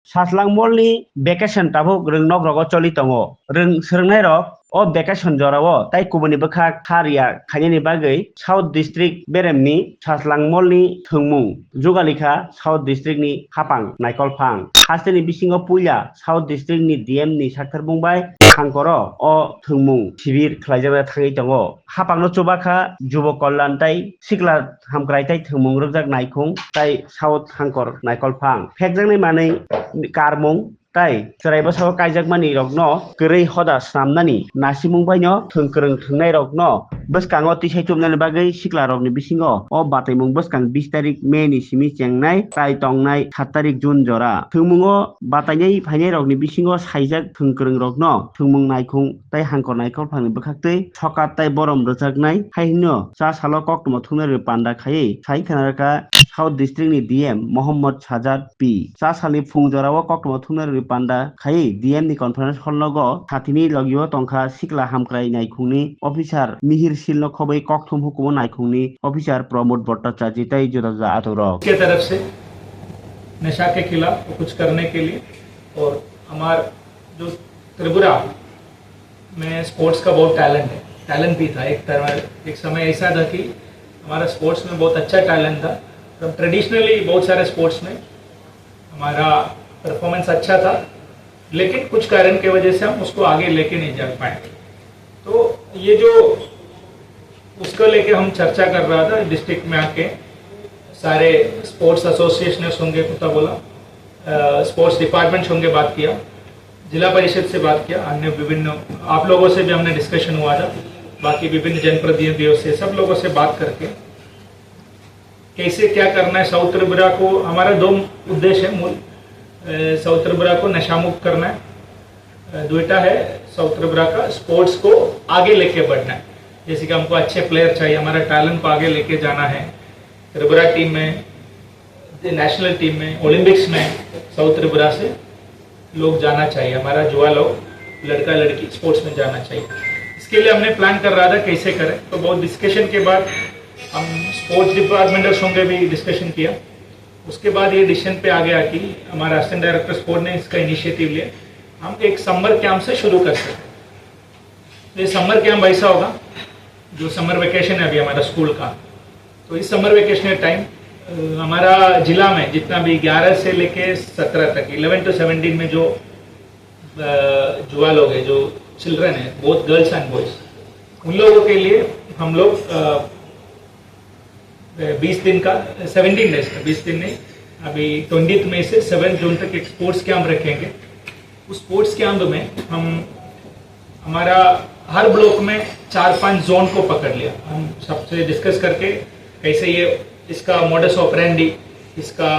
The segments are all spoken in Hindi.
सासलांमलनि भेकेसन ताबुक रों नग्रग चलि दंङ रों सोलोंनाय रक o vacation jorao tai kubuni bokha kharia khainani bagui South District beremni saslangmolni thungmung jugalikha South District ni hapang naikolphang hasteni bisingo puya South District ni DM ni sakthar bungbai khangkoro o thungmung sibir khlaijaba thangai tongo hapangno chubakha jubo kollan tai sikla hamkrai tai thungmung rojak naikhung tai South hangkor naikolphang phekjaknai manui karmung tai choraiba sago kaijakmani rokno kwrui hoda snamnani nasimungbaino thungkrung thungnai rokno bwskango tisai chumnani bagui sikla rokni bisingo o bataimung bwskang 20 tarik May ni simi chengnai tai tongnai 7 tarik June jora thungmungo batainai phainai rokni bisingo saijak thungkrung rokno thungmung naikhung tai hangkor naikolphangni bwkhaktui sokat tai borom rwjaknai haino cha salo koktomo thungnai panda khaiui sai khanaraka South District ni DM Mohammad Sajad P cha sali fungjorao koktomo thungnai panda khaiui DM ni conference hall logo sathini logio tongkha sikla hamkrai naikhungni officer Mihir Silno khobai kokthum hukumo naikhungni officer Pramod Bhattacharya tai जुदा आतुरक के तरफ से नशा के खिलाफ कुछ करने के लिए और हमारा जो त्रिपुरा में स्पोर्ट्स का बहुत टैलेंट भी था एक समय ऐसा था कि हमारा स्पोर्ट्स में बहुत अच्छा टैलेंट था तो ट्रेडिशनली बहुत सारे स्पोर्ट्स में हमारा परफॉर्मेंस अच्छा था लेकिन कुछ कारण की वजह से हम उसको आगे लेके नहीं जा पाए तो ये जो उसको लेके हम चर्चा कर रहा था डिस्ट्रिक्ट में आके सारे स्पोर्ट्स एसोसिएशन होंगे कुत्ता बोला स्पोर्ट्स डिपार्टमेंट होंगे बात किया जिला परिषद से बात किया अन्य विभिन्न आप लोगों से भी हमने डिस्कशन हुआ था बाकी विभिन्न जनप्रतिनिधियों से सब लोगों से बात करके कैसे क्या करना है साउथ त्रिपुरा को हमारा 2 उद्देश्य है मूल साउथ त्रिपुरा को नशामुक्त करना है दूसरा है साउथ त्रिपुरा का स्पोर्ट्स को आगे लेके बढ़ना है जैसे कि हमको अच्छे प्लेयर चाहिए हमारा टैलेंट को आगे लेके जाना है त्रिपुरा टीम में नेशनल टीम में ओलंपिक्स में साउथ त्रिपुरा से लोग जाना चाहिए हमारा युवा लोग लड़का लड़की स्पोर्ट्स में जाना चाहिए इसके लिए हमने प्लान कर रहा था कैसे करें तो बहुत डिस्कशन के बाद हम स्पोर्ट्स डिपार्टमेंटल होंगे भी डिस्कशन किया उसके बाद ये डिसीजन पे आ गया कि हमारा असिस्टेंट डायरेक्टर स्पोर्ट ने इसका इनिशिएटिव लिया हम एक समर कैंप से शुरू कर सकते ये समर कैंप ऐसा होगा जो समर वेकेशन है अभी हमारा स्कूल का तो इस समर वेकेशन के टाइम हमारा जिला में जितना भी 11 से लेके 17 तक 11 to 17 में जो युवा लोग हैं जो चिल्ड्रन है बोथ गर्ल्स एंड बॉयज उन लोगों के लिए हम लोग 20 दिन का 17 डेज का 20 दिन नहीं अभी 20 मई से 7 जून तक एक स्पोर्ट्स कैंप रखेंगे उस स्पोर्ट्स कैंप में हम हमारा हर ब्लॉक में 4-5 जोन को पकड़ लिया हम सबसे डिस्कस करके कैसे ये इसका मॉडस ऑपरेंडी इसका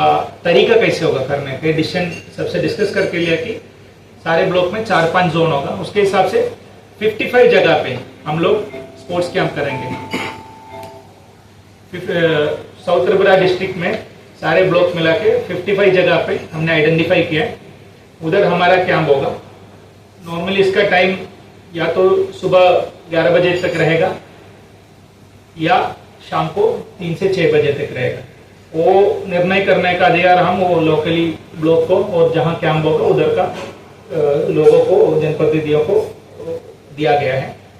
तरीका कैसे होगा करने का डिसीजन सबसे डिस्कस करके लिया कि सारे ब्लॉक में 4-5 जोन होगा उसके हिसाब से 55 जगह पे हम लोग स्पोर्ट्स कैंप करेंगे साउथ त्रिपुरा डिस्ट्रिक्ट में सारे ब्लॉक मिला के 55 जगह पे हमने आइडेंटिफाई किया है उधर हमारा कैंप होगा नॉर्मली इसका टाइम या तो सुबह 11 बजे तक रहेगा या शाम को 3 से 6 बजे तक रहेगा वो निर्णय करने का अधिकार हम वो लोकली ब्लॉक को और जहां कैंप होगा उधर का लोगों को जनप्रतिनिधियों को दिया गया है